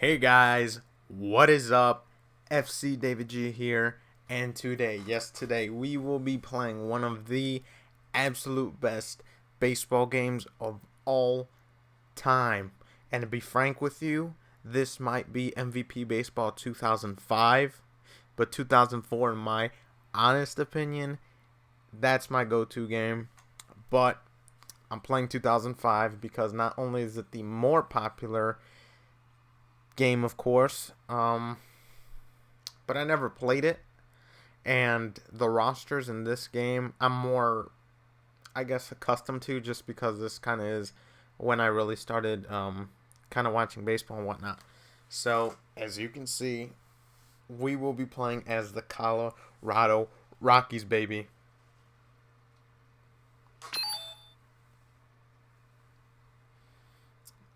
Hey guys, what is up? FC David G here, and today we will be playing one of the absolute best baseball games of all time. And to be frank with you, this might be MVP Baseball 2005, but 2004 in my honest opinion, that's my go-to game. But I'm playing 2005 because not only is it the more popular game, of course, but I never played it, and the rosters in this game I'm more, I guess, accustomed to, just because this kind of is when I really started kind of watching baseball and whatnot. So as you can see, we will be playing as the Colorado Rockies, baby.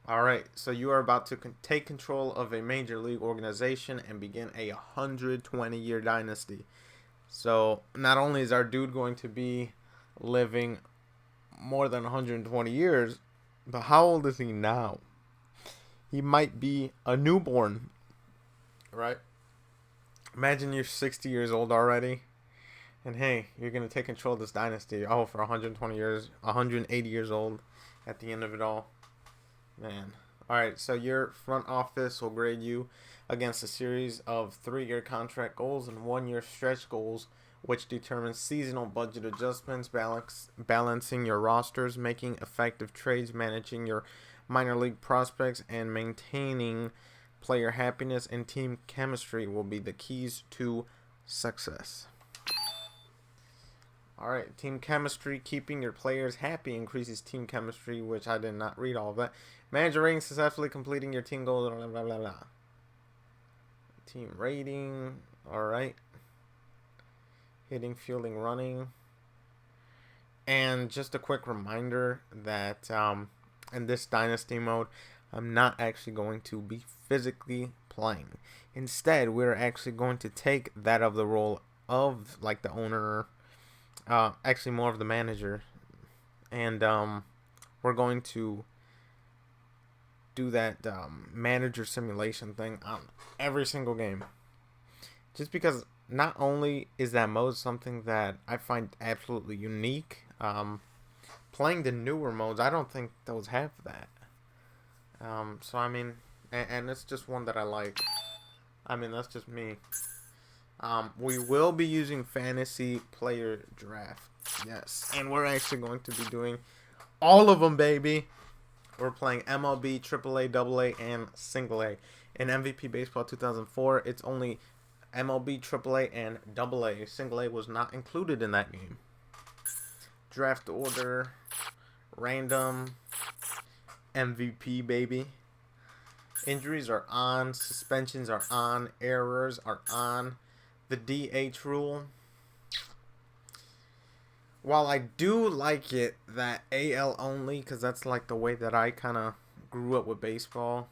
Alright, so you are about to take control of a major league organization and begin a 120-year dynasty. So not only is our dude going to be living more than 120 years, but how old is he now? He might be a newborn, right? Imagine you're 60 years old already, and hey, you're going to take control of this dynasty. Oh, for 120 years, 180 years old at the end of it all. Man. Alright, so your front office will grade you against a series of 3-year contract goals and 1-year stretch goals, which determines seasonal budget adjustments, balancing your rosters, making effective trades, managing your minor league prospects, and maintaining player happiness and team chemistry will be the keys to success. Alright, team chemistry. Keeping your players happy increases team chemistry, which I did not read all of that. Manager rating, successfully completing your team goals, blah, blah, blah, blah. Team rating, alright. Hitting, fielding, running. And just a quick reminder that in this Dynasty mode, I'm not actually going to be physically playing. Instead, we're actually going to take that of the role of, like, the owner, actually more of the manager, and we're going to do that manager simulation thing on every single game, just because not only is that mode something that I find absolutely unique, playing the newer modes, I don't think those have that. So I mean, and it's just one that I like. I mean, that's just me. We will be using fantasy player draft. Yes. And we're actually going to be doing all of them, baby. We're playing MLB, AAA, AA, and Single A. In MVP Baseball 2004, it's only MLB, AAA, and AA. Single A was not included in that game. Draft order, random, MVP, baby. Injuries are on, suspensions are on, errors are on. The DH rule, while I do like it that AL only, because that's like the way that I kind of grew up with baseball,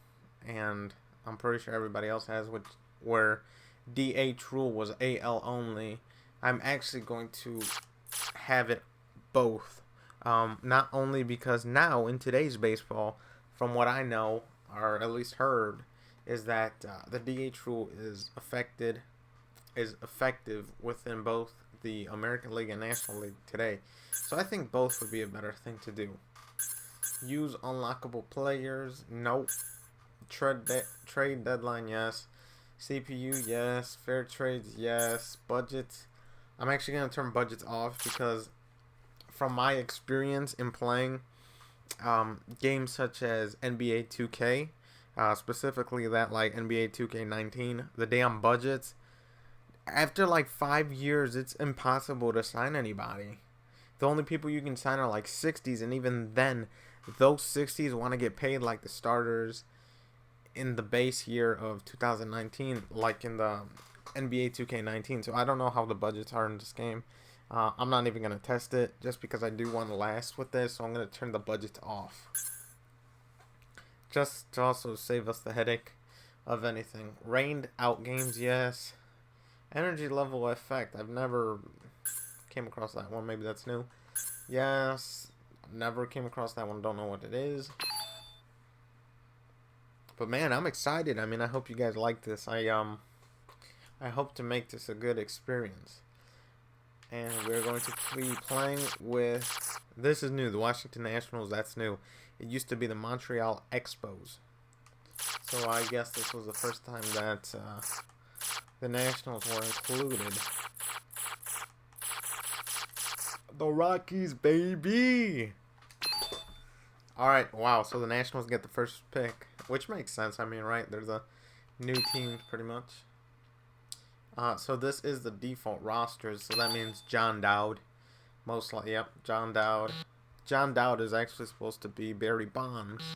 and I'm pretty sure everybody else has, which where DH rule was AL only, I'm actually going to have it both. Not only because now in today's baseball, from what I know, or at least heard, is that the DH rule is effective within both the American League and National League today. So I think both would be a better thing to do. Use unlockable players. Nope. Trade deadline, yes. CPU, yes. Fair trades, yes. Budgets. I'm actually going to turn budgets off because from my experience in playing games such as NBA 2K, specifically that like NBA 2K19, the damn budgets, after like 5 years, it's impossible to sign anybody. The only people you can sign are like 60s, and even then, those 60s want to get paid like the starters in the base year of 2019, like in the NBA 2K19. So I don't know how the budgets are in this game. I'm not even going to test it just because I do want to last with this, so I'm going to turn the budgets off. Just to also save us the headache of anything. Rained out games, yes. Energy level effect. I've never came across that one. Maybe that's new. Yes. Never came across that one. Don't know what it is. But man, I'm excited. I mean, I hope you guys like this. I hope to make this a good experience. And we're going to be playing with, this is new, the Washington Nationals. That's new. It used to be the Montreal Expos. So I guess this was the first time that the Nationals were included. The Rockies, baby! Alright, wow, so the Nationals get the first pick, which makes sense. I mean, right, there's a new team pretty much. So this is the default rosters, so that means John Dowd. Most likely, yep, John Dowd. John Dowd is actually supposed to be Barry Bonds.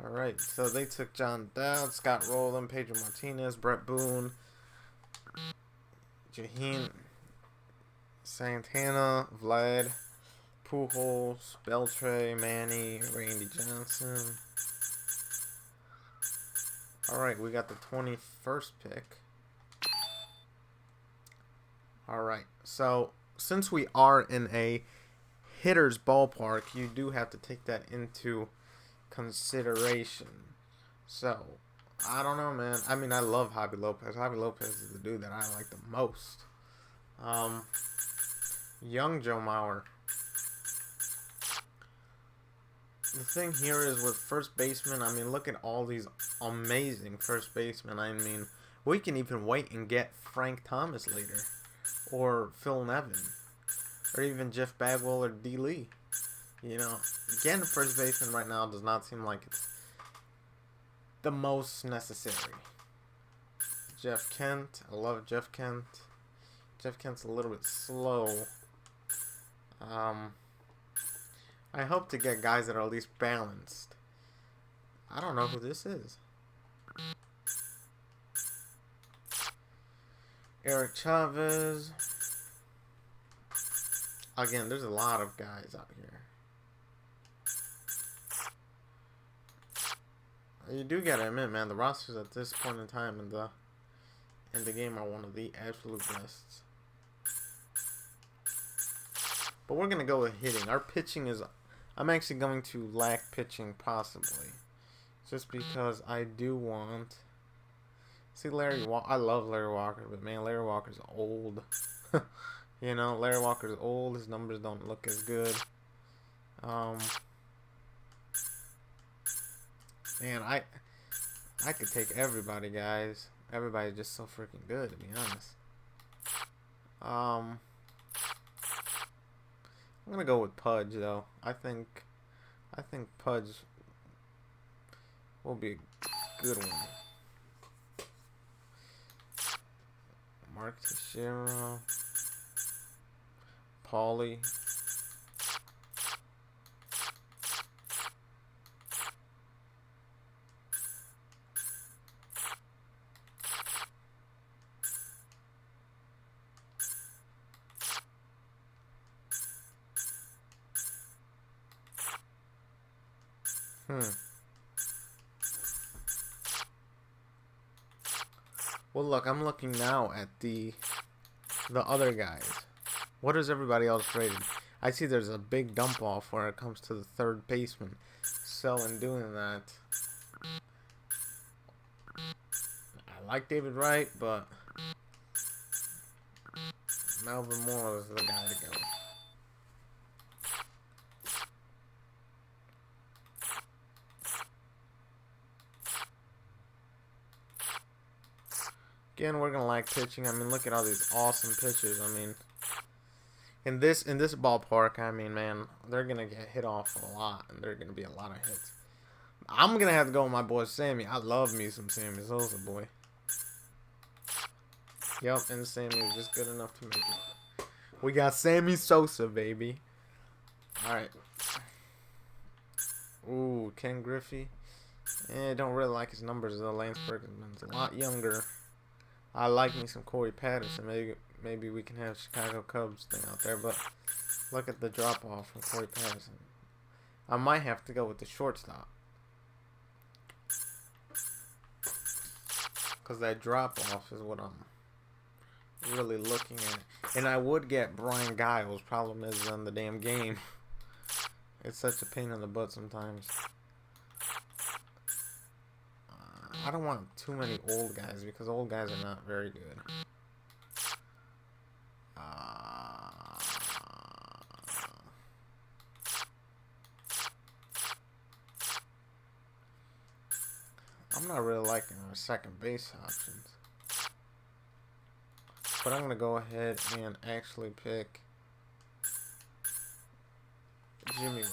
Alright, so they took John Dowd, Scott Rowland, Pedro Martinez, Brett Boone, Jaheen Santana, Vlad, Pujols, Beltre, Manny, Randy Johnson. Alright, we got the 21st pick. Alright, so since we are in a hitter's ballpark, you do have to take that into consideration. So, I don't know, man. I mean, I love Javi Lopez. Javi Lopez is the dude that I like the most. Young Joe Mauer. The thing here is with first baseman, I mean, look at all these amazing first basemen. I mean, we can even wait and get Frank Thomas later. Or Phil Nevin. Or even Jeff Bagwell or D. Lee. You know, getting first baseman right now does not seem like it's the most necessary. Jeff Kent. I love Jeff Kent. Jeff Kent's a little bit slow. I hope to get guys that are at least balanced. I don't know who this is. Eric Chavez. Again, there's a lot of guys out here. You do gotta admit, man, the rosters at this point in time in the game are one of the absolute best. But we're gonna go with hitting. Our pitching is, I'm actually going to lack pitching possibly, just because I do want. See, Larry Walker, I love Larry Walker, but man, Larry Walker's old. You know, Larry Walker's old. His numbers don't look as good. Man, I could take everybody, guys. Everybody's just so freaking good, to be honest. I'm gonna go with Pudge, though. I think Pudge will be a good one. Mark Teixeira, Paulie. Well, look, I'm looking now at the other guys. What is everybody else rated? I see there's a big dump off when it comes to the third baseman. So in doing that, I like David Wright, but Melvin Moore is the guy to go. Again, we're gonna like pitching. I mean, look at all these awesome pitchers. I mean, in this ballpark, I mean, man, they're gonna get hit off a lot, and there are gonna be a lot of hits. I'm gonna have to go with my boy Sammy. I love me some Sammy Sosa, boy. Yep, and Sammy is just good enough to make it. We got Sammy Sosa, baby. All right. Ooh, Ken Griffey. Don't really like his numbers though. Lance Berkman's a lot younger. I like me some Corey Patterson. Maybe we can have Chicago Cubs thing out there, but look at the drop off from Corey Patterson. I might have to go with the shortstop, because that drop off is what I'm really looking at. And I would get Brian Giles. Problem is on the damn game. It's such a pain in the butt sometimes. I don't want too many old guys because old guys are not very good. I'm not really liking our second base options. But I'm going to go ahead and actually pick Jimmy Rollins.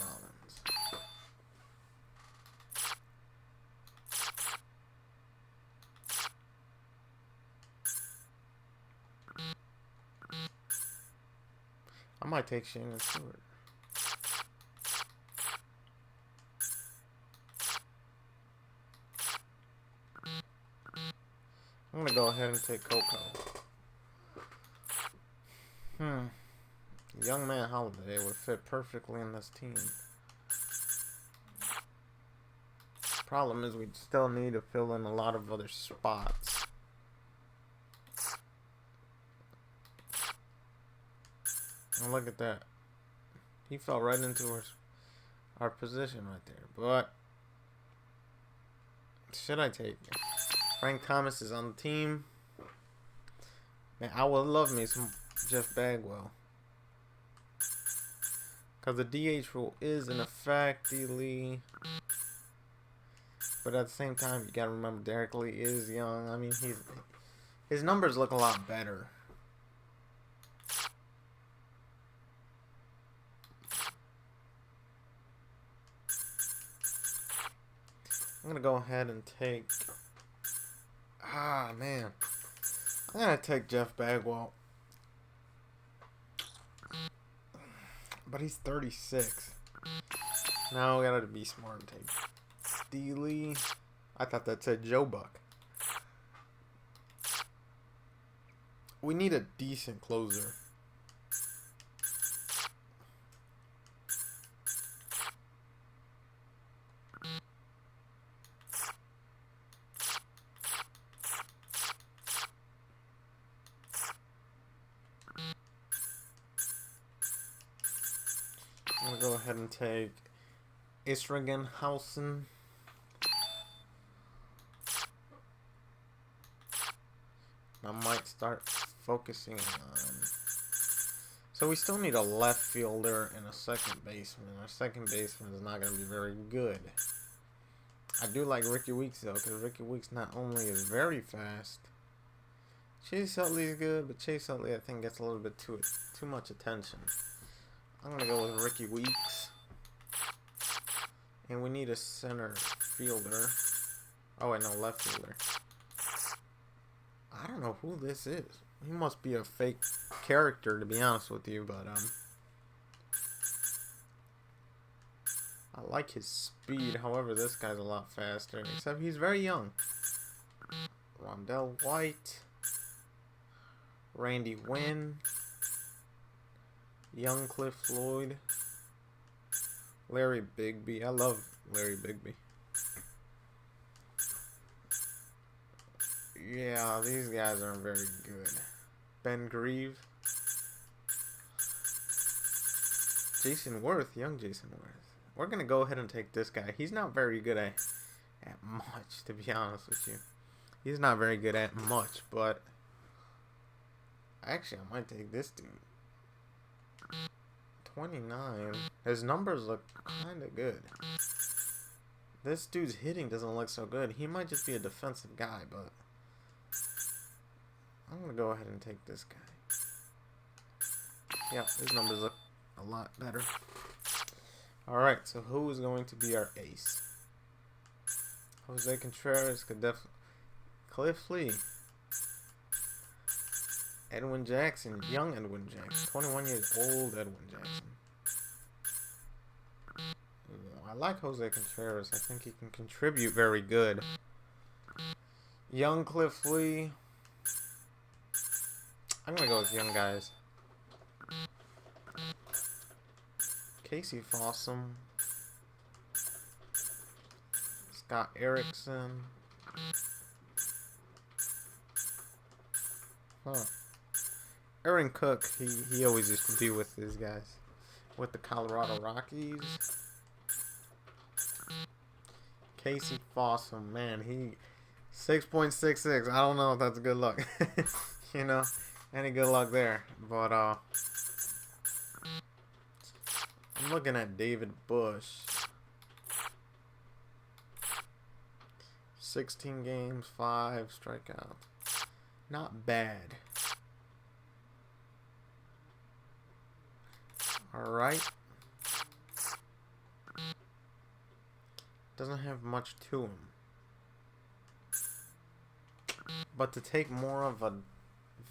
I might take Shannon Stewart. I'm going to go ahead and take Coco. Young man Holiday would fit perfectly in this team. Problem is we still need to fill in a lot of other spots. And look at that. He fell right into our position right there. But should I take it? Frank Thomas is on the team. Man, I would love me some Jeff Bagwell. Because the DH rule is in effect, Lee. But at the same time, you gotta remember Derek Lee is young. I mean, his numbers look a lot better. I'm gonna go ahead and take. Man. I'm gonna take Jeff Bagwell. But he's 36. Now we gotta be smart and take Steely. I thought that said Joe Buck. We need a decent closer. I'm gonna go ahead and take Isringenhausen. I might start focusing on. So we still need a left fielder and a second baseman. Our second baseman is not going to be very good. I do like Ricky Weeks though, because Ricky Weeks not only is very fast. Chase Utley is good, but Chase Utley I think gets a little bit too much attention. I'm going to go with Ricky Weeks. And we need a center fielder. Oh wait, no, left fielder. I don't know who this is. He must be a fake character, to be honest with you, but I like his speed. However, this guy's a lot faster, except he's very young. Rondell White, Randy Wynn, young Cliff Floyd, Larry Bigby. I love Larry Bigby. Yeah, these guys aren't very good. Ben Grieve. Jason Worth, young Jason Worth. We're going to go ahead and take this guy. He's not very good at much, to be honest with you. He's not very good at much, but actually, I might take this dude. 29. His numbers look kind of good. This dude's hitting doesn't look so good. He might just be a defensive guy, but I'm going to go ahead and take this guy. Yeah, his numbers look a lot better. Alright, so who is going to be our ace? Jose Contreras could definitely. Cliff Lee. Edwin Jackson, young Edwin Jackson. 21 years old Edwin Jackson. I like Jose Contreras. I think he can contribute very good. Young Cliff Lee. I'm going to go with young guys. Casey Fossum. Scott Erickson. Aaron Cook, he always used to be with these guys. With the Colorado Rockies. Casey Fossum, man, 6.66. I don't know if that's good luck. You know, any good luck there. But I'm looking at David Bush. 16 games, 5 strikeouts. Not bad. Alright. Doesn't have much to him. But to take more of a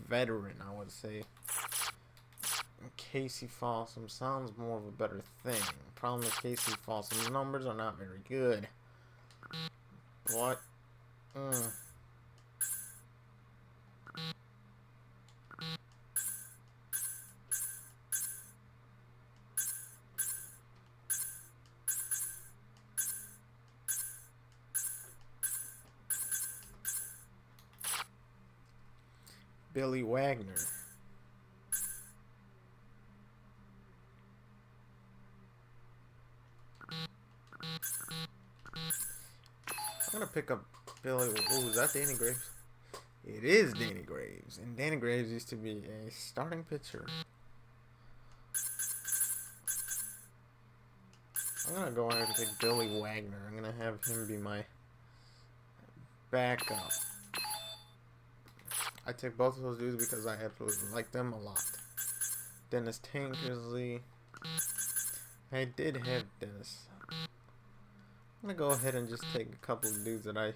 veteran, I would say, Casey Fossum sounds more of a better thing. Problem with Casey Fossum's numbers are not very good. What? Billy Wagner. I'm gonna pick up Billy. Ooh, is that Danny Graves? It is Danny Graves. And Danny Graves used to be a starting pitcher. I'm gonna go ahead and take Billy Wagner. I'm gonna have him be my backup. I took both of those dudes because I absolutely like them a lot. Dennis Tankersley. I did have Dennis. I'm gonna go ahead and just take a couple of dudes that I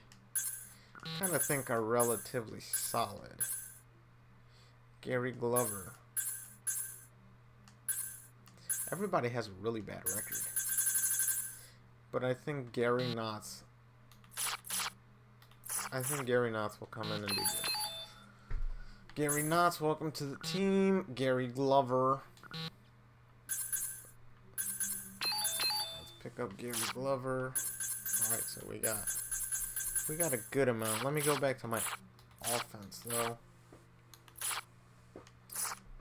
kind of think are relatively solid. Gary Glover. Everybody has a really bad record. But I think Gary Knotts will come in and do good. Gary Knotts, welcome to the team. Gary Glover. Let's pick up Gary Glover. Alright, so we got a good amount. Let me go back to my offense though.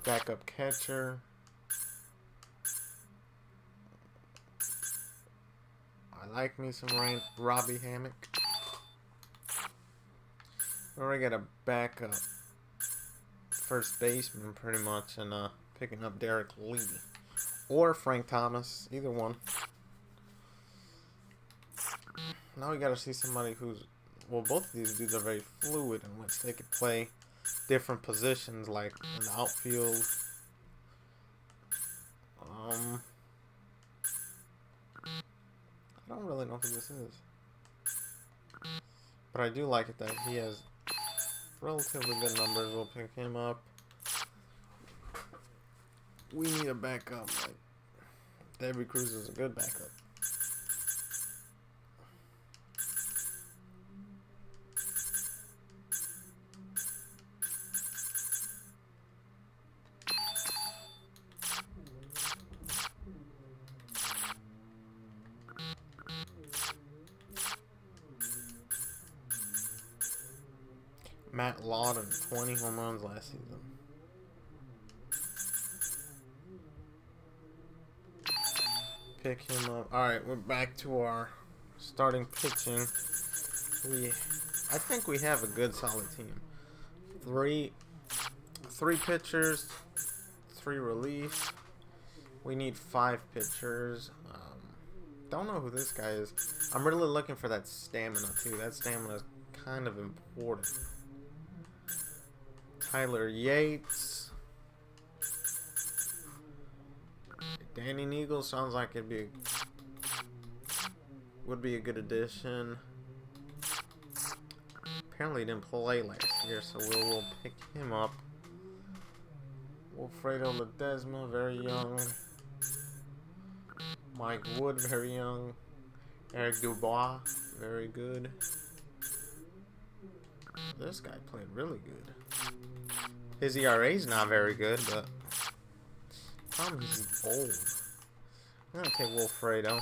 Backup catcher. I like me some Robbie Hammock. We already got a backup first baseman pretty much, and picking up Derek Lee or Frank Thomas, either one. Now we gotta see somebody who's, well, both of these dudes are very fluid in which they could play different positions, like in the outfield. I don't really know who this is, but I do like it that he has relatively good numbers. We'll pick him up. We need a backup. Like, David Cruz is a good backup. Matt Lawton, 20 home runs last season. Pick him up. Alright, we're back to our starting pitching. I think we have a good solid team. Three pitchers, 3 relief. We need 5 pitchers. Don't know who this guy is. I'm really looking for that stamina too. That stamina is kind of important. Tyler Yates. Danny Neagle sounds like would be a good addition. Apparently he didn't play last year, so we'll pick him up. Wilfredo Ledesma, very young. Mike Wood, very young. Eric Dubois, very good. This guy played really good. His ERA's not very good, but he's old. I'm gonna take Wilfredo.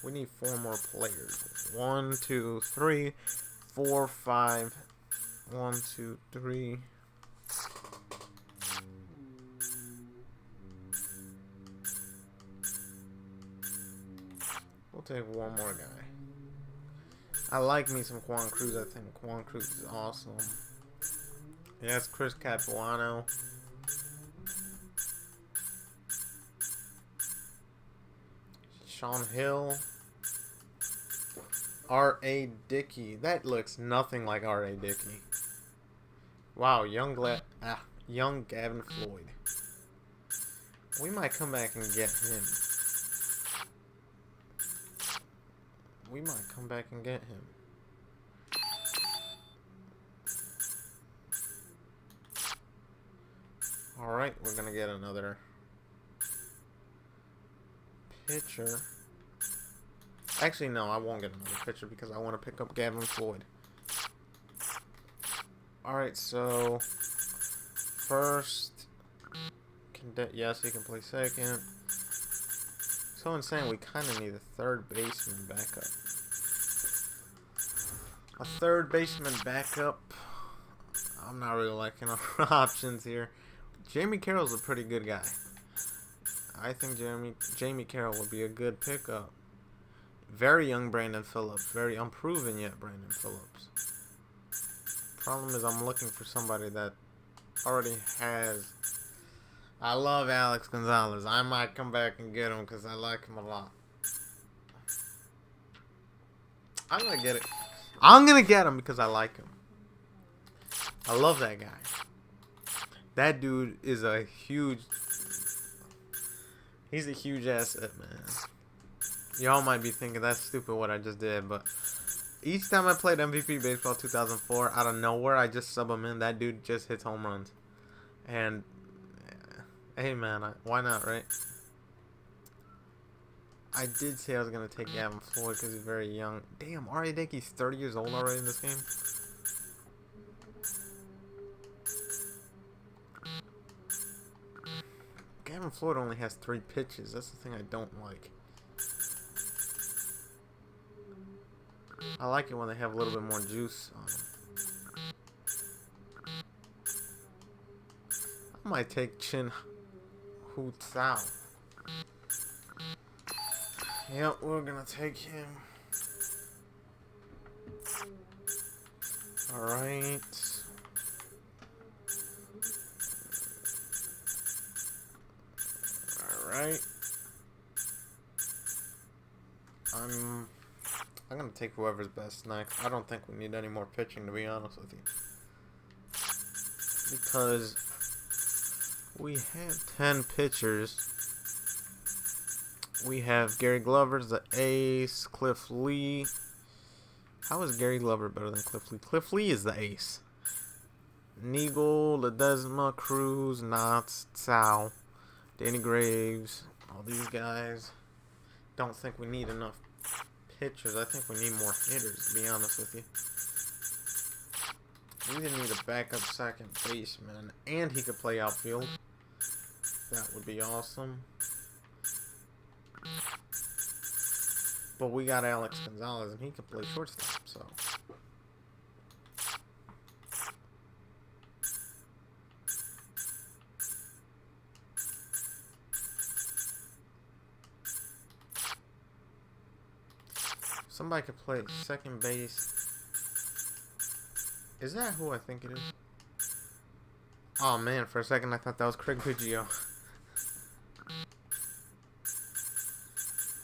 We need 4 more players. 1, 2, 3, 4, 5. 1, 2, 3. We'll take one more guy. I like me some Quan Cruz. I think Quan Cruz is awesome. Yes, Chris Capuano. Sean Hill. R.A. Dickey. That looks nothing like R.A. Dickey. Wow, young Gavin Floyd. We might come back and get him. We might come back and get him. Alright, we're gonna get another pitcher. Actually, no, I won't get another pitcher because I want to pick up Gavin Floyd. Alright, so first, yes, he can play second. So insane, we kind of need a third baseman backup. A third baseman backup. I'm not really liking our options here. Jamie Carroll's a pretty good guy. I think Jamie Carroll would be a good pickup. Very young Brandon Phillips. Very unproven yet Brandon Phillips. Problem is I'm looking for somebody that already has... I love Alex Gonzalez. I might come back and get him because I like him a lot. I'm going to get it. I'm going to get him because I like him. I love that guy. That dude is a huge... He's a huge asset, man. Y'all might be thinking that's stupid what I just did, but each time I played MVP Baseball 2004, out of nowhere, I just sub him in. That dude just hits home runs. And, hey, man, why not, right? I did say I was going to take Gavin Floyd because he's very young. Damn, R.A. Dickey's 30 years old already in this game. Gavin Floyd only has 3 pitches. That's the thing I don't like. I like it when they have a little bit more juice on them. I might take Chin Hu Tsao. Yep, we're gonna take him. Alright. Alright. I'm gonna take whoever's best next. I don't think we need any more pitching, to be honest with you. Because we have 10 pitchers. We have Gary Glover's the ace. Cliff Lee. How is Gary Glover better than Cliff Lee? Cliff Lee is the ace. Neagle, Ledesma, Cruz, Knotts, Tsao, Danny Graves. All these guys. Don't think we need enough pitchers. I think we need more hitters, to be honest with you. We need a backup second baseman, and he could play outfield. That would be awesome. But we got Alex Gonzalez, and he can play shortstop, so. Somebody could play second base. Is that who I think it is? Oh man, for a second I thought that was Craig Biggio.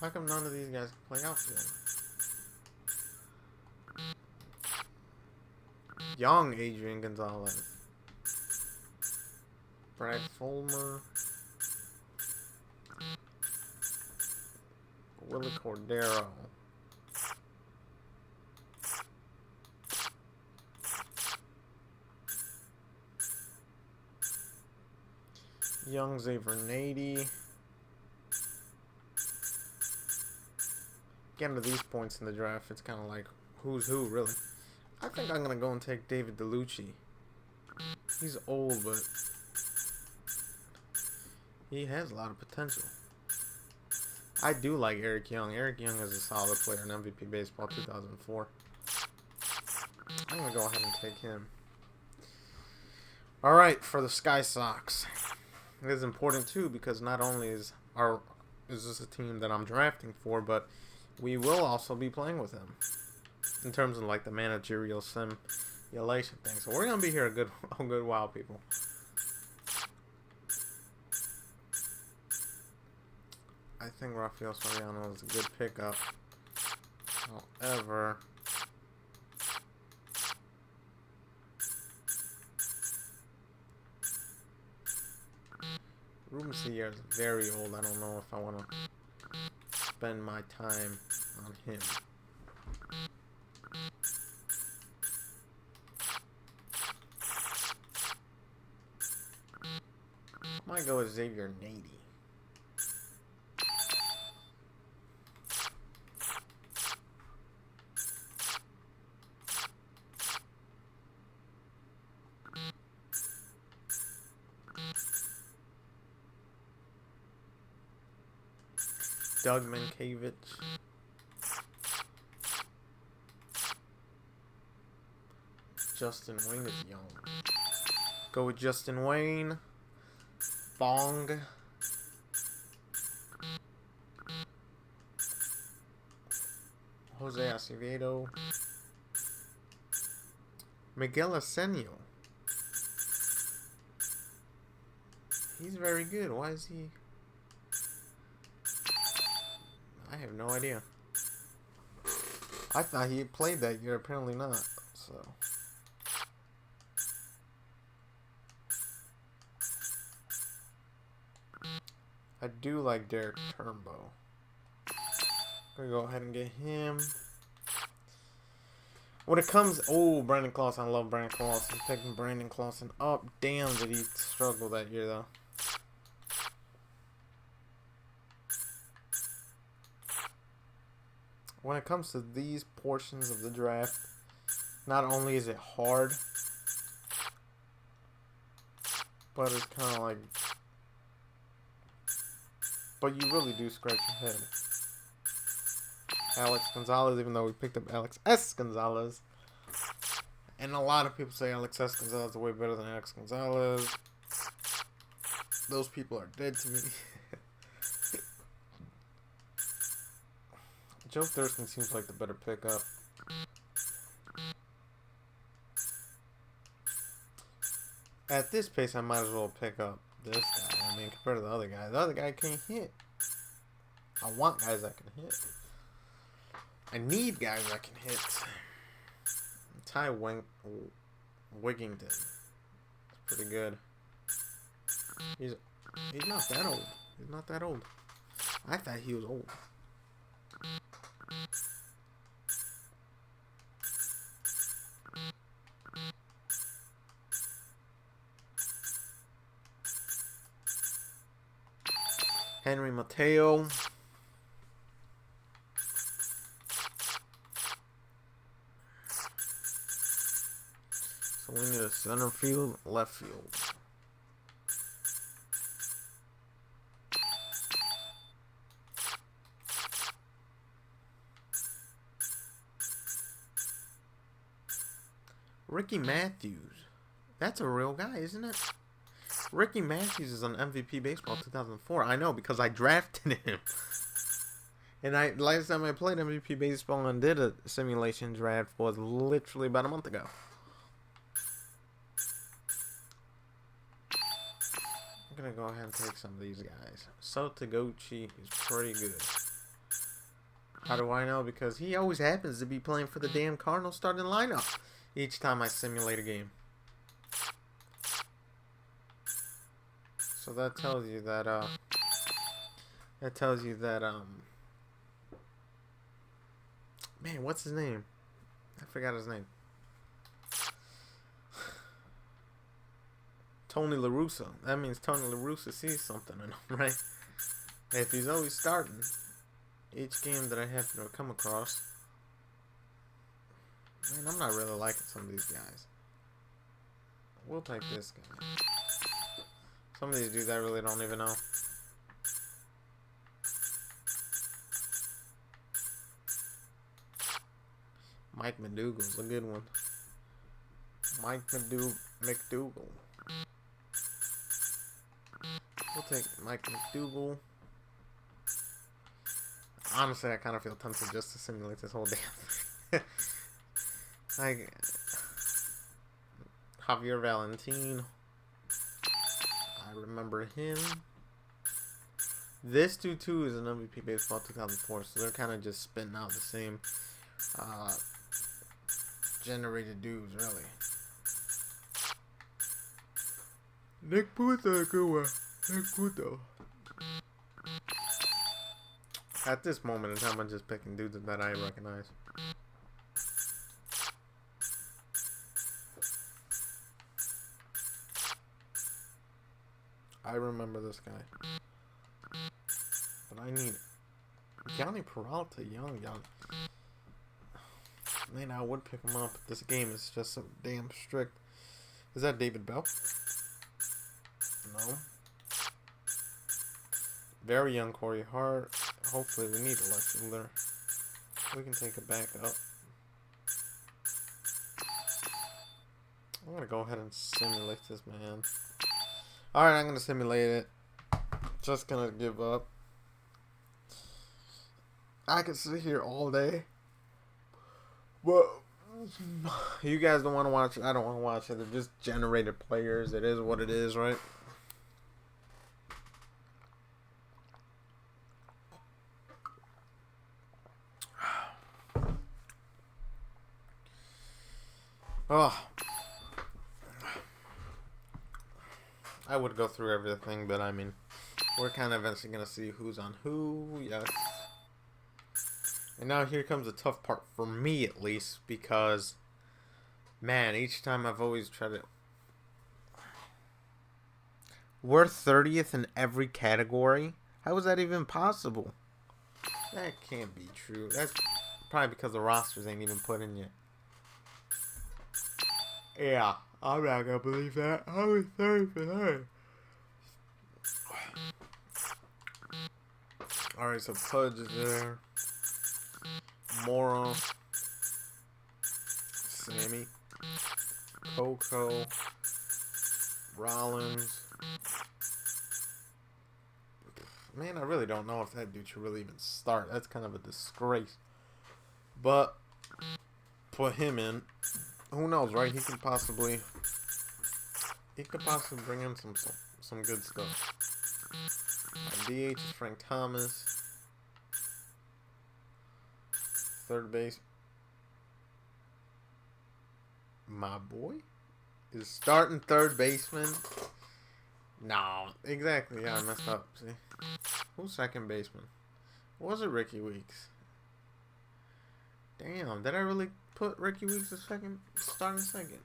How come none of these guys can play outfield? Young Adrian Gonzalez. Brad Fulmer. Willie Cordero. Young Zavernady. Getting to these points in the draft, it's kind of like, who's who, really? I think I'm going to go and take David DeLucci. He's old, but he has a lot of potential. I do like Eric Young. Eric Young is a solid player in MVP Baseball 2004. I'm going to go ahead and take him. Alright, for the Sky Sox. It is important, too, because not only is this a team that I'm drafting for, but we will also be playing with them. in terms of like the managerial simulation thing. So we're gonna be here a good while, people. I think Rafael Soriano is a good pickup. However, Ruben Sierra is very old. I don't know if I want to spend my time on him. Might go with Xavier Nady. Doug Mankiewicz. Justin Wayne is young. Go with Justin Wayne. Bong. Jose Acevedo. Miguel Asenio. He's very good. Why is he? I have no idea. I thought he had played that year. Apparently not. So. I do like Derek Turnbow. Gonna go ahead and get him. When it comes, oh, Brandon Clausen, I love Brandon Clausen. Picking Brandon Clausen up. Damn, did he struggle that year though? When it comes to these portions of the draft, not only is it hard, but it's kind of like, but you really do scratch your head. Alex Gonzalez, even though we picked up Alex S. Gonzalez. And a lot of people say Alex S. Gonzalez is way better than Alex Gonzalez. Those people are dead to me. Joe Thurston seems like the better pickup. At this pace, I might as well pick up this guy. I mean, compared to the other guy. The other guy can't hit. I want guys that can hit. I need guys that can hit. Ty Wigington. It's pretty good. He's not that old. He's not that old. I thought he was old. Henry Mateo. So we need a center field, left field. Ricky Matthews. That's a real guy, isn't it? Ricky Matthews is on MVP Baseball 2004. I know because I drafted him. And last time I played MVP Baseball and did a simulation draft was literally about a month ago. I'm going to go ahead and take some of these guys. Sotaguchi is pretty good. How do I know? Because he always happens to be playing for the damn Cardinals starting lineup each time I simulate a game. So that tells you that, man, what's his name? I forgot his name. Tony La Russa. That means Tony La Russa sees something in him, right? If he's always starting each game that I happen to come across, man, I'm not really liking some of these guys. We'll take this guy. Some of these dudes I really don't even know. Mike McDougal's a good one. Mike McDougal. We'll take Mike McDougal. Honestly, I kind of feel tempted just to simulate this whole damn thing. Like Javier Valentin. I remember him. This dude too is an MVP Baseball 2004, so they're kind of just spitting out the same generated dudes, really. Nick Puto, good one. Nick Puto. At this moment in time, I'm just picking dudes that I recognize. I remember this guy. But I need Yanni Peralta, young. Man, I would pick him up. This game is just so damn strict. Is that David Bell? No. Very young Corey Hart. Hopefully we need a left fielder. We can take it back up. I'm gonna go ahead and simulate this, man. Alright, I'm gonna simulate it. Just gonna give up. I could sit here all day. But you guys don't want to watch it. I don't want to watch it. They're just generated players. It is what it is, right? Oh. I would go through everything, but I mean, we're kind of eventually going to see who's on who. Yes. And now here comes the tough part, for me at least, because, man, each time I've always tried to... We're 30th in every category? How is that even possible? That can't be true. That's probably because the rosters ain't even put in yet. Yeah, I'm not gonna believe that. I was 30 for that. Alright, so Pudge is there. Moro. Sammy. Coco. Rollins. Man, I really don't know if that dude should really even start. That's kind of a disgrace. But put him in. Who knows, right? He could possibly bring in some good stuff. DH is Frank Thomas. Third base, my boy is starting third baseman. No, exactly. Yeah, I messed up. See, who's second baseman? Was it Ricky Weeks? Damn, did I really put Ricky Weeks as starting second?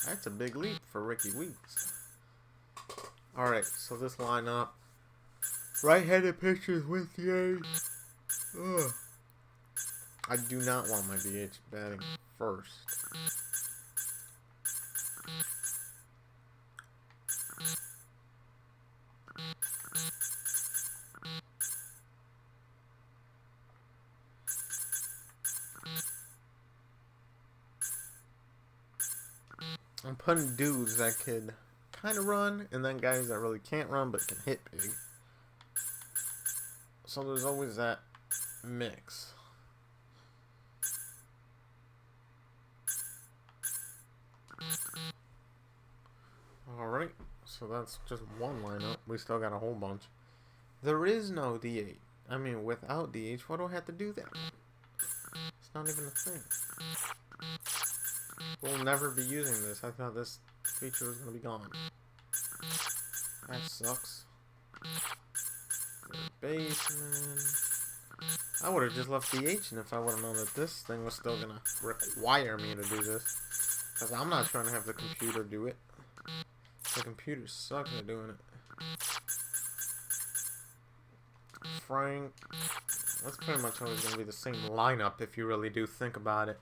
That's a big leap for Ricky Weeks. All right, so this lineup: right-handed pitchers with the DH. Ugh. I do not want my DH batting first. I'm putting dudes that could kind of run, and then guys that really can't run but can hit big. So there's always that mix. Alright, so that's just one lineup. We still got a whole bunch. There is no DH. I mean, without DH, why do I have to do that? It's not even a thing. We'll never be using this. I thought this feature was going to be gone. That sucks. Third baseman. I would have just left DH in if I would have known that this thing was still going to require me to do this. Because I'm not trying to have the computer do it. The computer sucks at doing it. Frank. That's pretty much always going to be the same lineup if you really do think about it.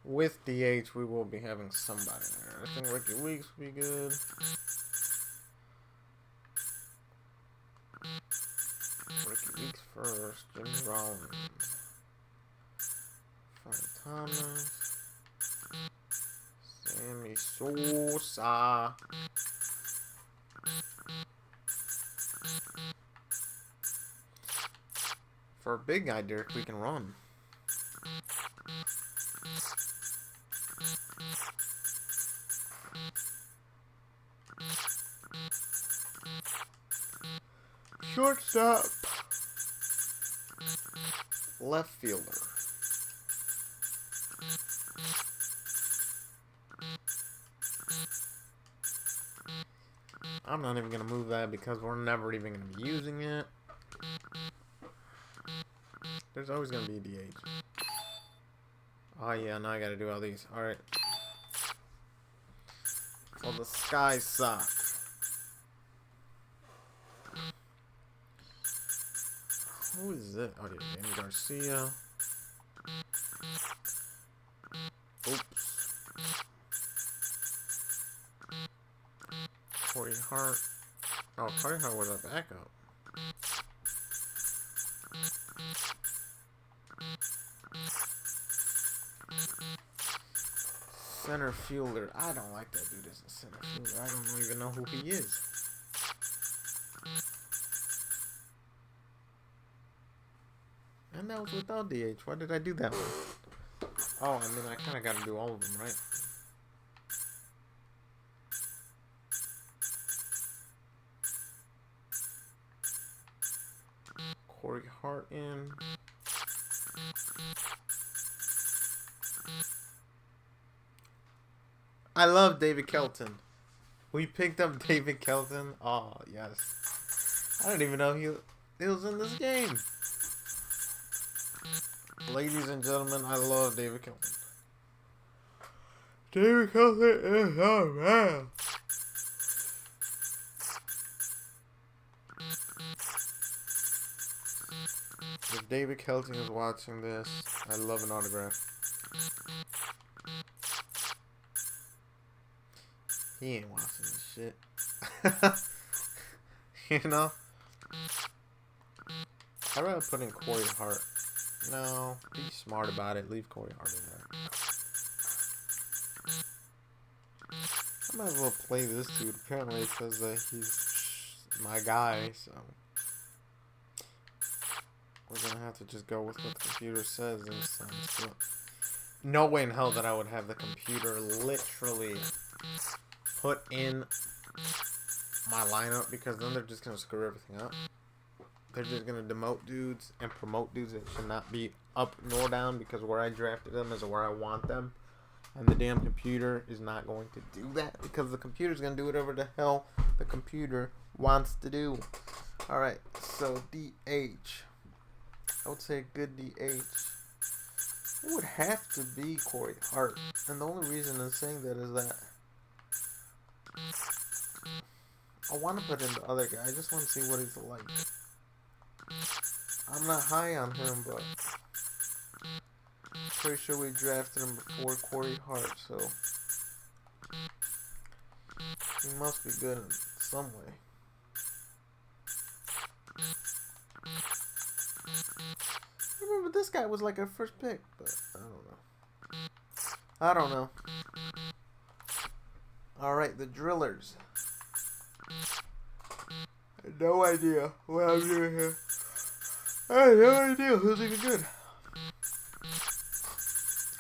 With DH, we will be having somebody there. I think Ricky Weeks will be good. Rookie weeks first. Jimmy Rollins. Frank Thomas. Sammy Sosa. For a big guy, Derek, we can run. Shortstop. Left fielder. I'm not even going to move that because we're never even going to be using it. There's always going to be a DH. Oh yeah, now I got to do all these. Alright. So the Sky suck. Who is it? Oh yeah, Danny Garcia. Oops. Corey Hart. Oh, Corey Hart was a backup. Center fielder. I don't like that dude as a center fielder. I don't even know who he is. And that was without DH. Why did I do that one? Oh, I mean, I kind of got to do all of them, right? Corey Hart in. I love David Kelton. We picked up David Kelton. Oh, yes. I didn't even know he was in this game. Ladies and gentlemen, I love David Kelton. David Kelton is so man. If David Kelton is watching this, I love an autograph. He ain't watching this shit. You know? I'd rather put in Corey Hart. No, be smart about it. Leave Corey Hart in there. I might as well play this dude. Apparently it says that he's my guy, so we're gonna have to just go with what the computer says this time. So, no way in hell that I would have the computer literally put in my lineup, because then they're just gonna screw everything up. They're just gonna demote dudes and promote dudes that should not be up nor down, because where I drafted them is where I want them. And the damn computer is not going to do that, because the computer's going to do whatever the hell the computer wants to do. Alright, so DH. I would say a good DH. It would have to be Corey Hart. And the only reason I'm saying that is that I want to put in the other guy. I just want to see what he's like. I'm not high on him, but pretty sure we drafted him before Corey Hart, so he must be good in some way. I remember this guy was like our first pick, but I don't know. Alright, the Drillers. I have no idea what I'm doing here. I have no idea who's even good.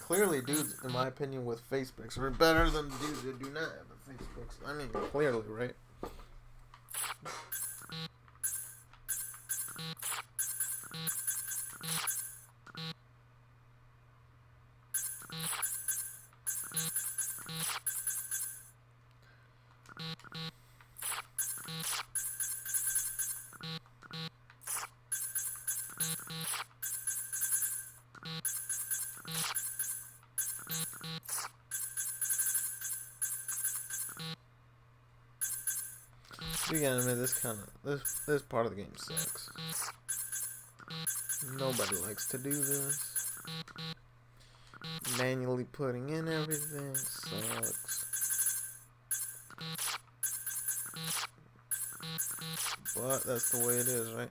Clearly, dudes, in my opinion, with Facebooks are better than dudes that do not have a Facebooks. I mean, clearly, right? You gotta admit, this part of the game sucks. Nobody likes to do this. Manually putting in everything sucks. But that's the way it is, right?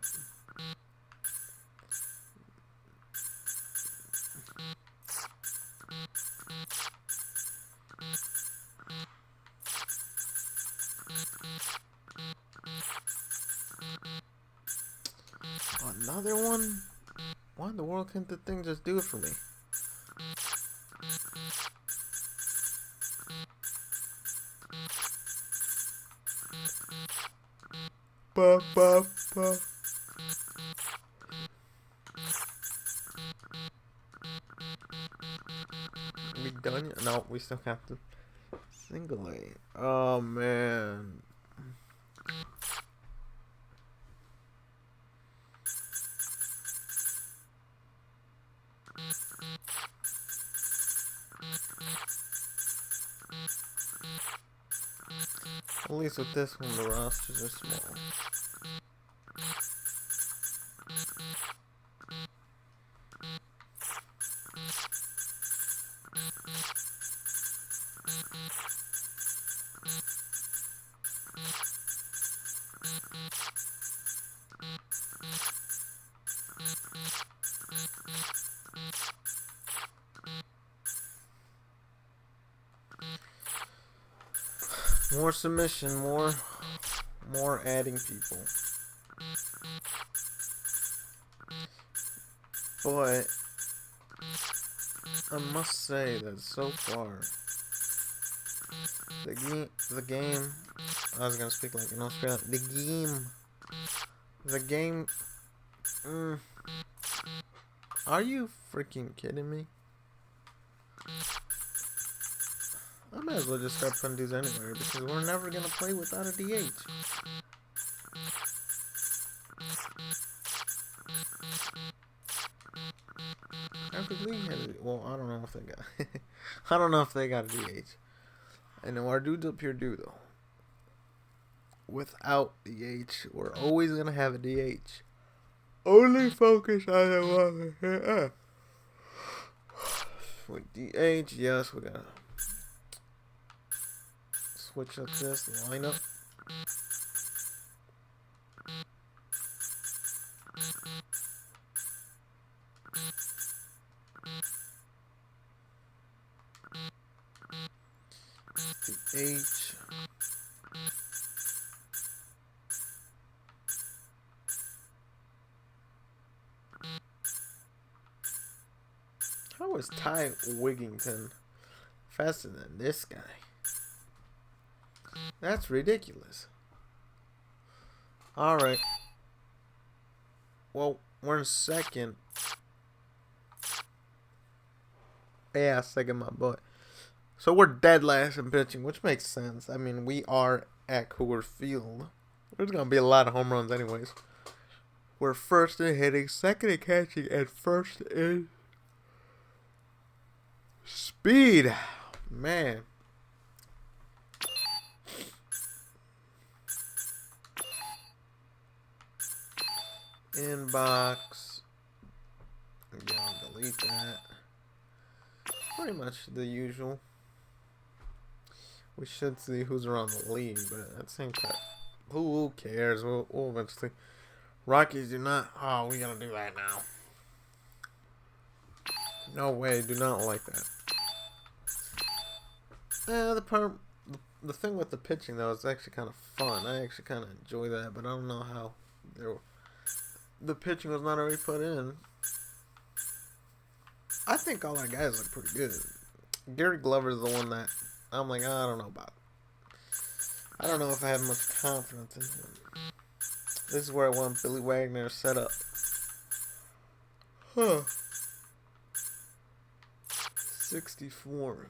Another one? Why in the world can't the thing just do it for me? Ba, ba, ba. We done yet? No, we still have to single A. Oh man. At least with this one, the rosters are small. More submission, more adding people. But I must say that so far the game I was gonna speak like an Australian. The game are you freaking kidding me? I might as well just start putting these anywhere because we're never gonna play without a DH. Every league has it. Well, I don't know if they got. I don't know if they got a DH. I know our dudes up here do though. Without DH, we're always gonna have a DH. Only focus on the one. With DH, yes, we gotta switch up this lineup. DH. How is Ty Wigington faster than this guy? That's ridiculous. Alright. Well, we're in second. Yeah, second my butt. So we're dead last in pitching, which makes sense. I mean, we are at Coors Field. There's going to be a lot of home runs anyways. We're first in hitting, second in catching, and first in speed. Man. Inbox. Yeah, I'll delete that. Pretty much the usual. We should see who's around the league, but at the same time, who cares? We'll eventually. Rockies do not. Oh, we gotta do that now. No way, do not like that. The thing with the pitching though is actually kind of fun. I actually kind of enjoy that, but I don't know how the pitching was not already put in. I think all our guys look pretty good. Gary Glover is the one that I'm like, I don't know about. I don't know if I have much confidence in him. This is where I want Billy Wagner set up. Huh. 64.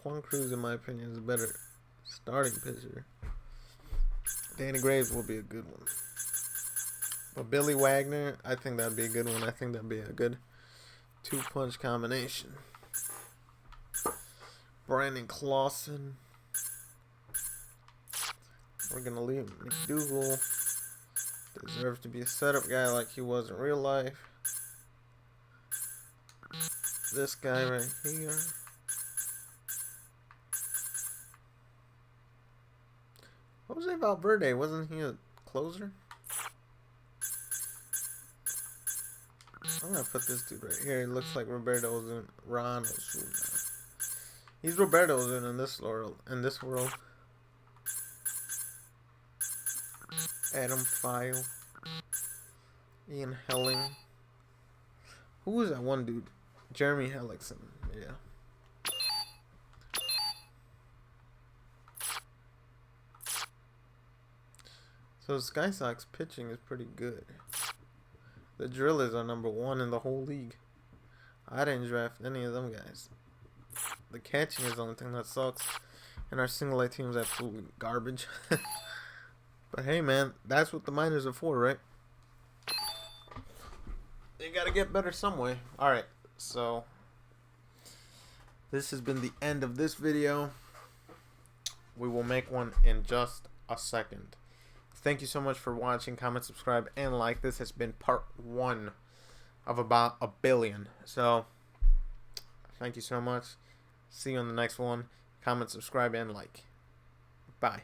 Juan Cruz, in my opinion, is a better starting pitcher. Danny Graves will be a good one. But Billy Wagner, I think that'd be a good one. I think that'd be a good two-punch combination. Brandon Clausen. We're going to leave McDougal. Deserves to be a setup guy like he was in real life. This guy right here. Jose Valverde, wasn't he a closer? I'm going to put this dude right here. He looks like Roberto Ozuna. Ron Ozuna. He's Roberto Ozuna in this world. Adam File. Ian Helling. Who was that one dude? Jeremy Hellickson. Yeah. So Sky Sox pitching is pretty good. The Drillers are #1 in the whole league. I didn't draft any of them guys. The catching is the only thing that sucks. And our single A team is absolutely garbage. But hey, man, that's what the minors are for, right? They gotta get better some way. Alright, so this has been the end of this video. We will make one in just a second. Thank you so much for watching. Comment, subscribe, and like. This has been part 1 of about 1 billion. So, thank you so much. See you on the next one. Comment, subscribe, and like. Bye.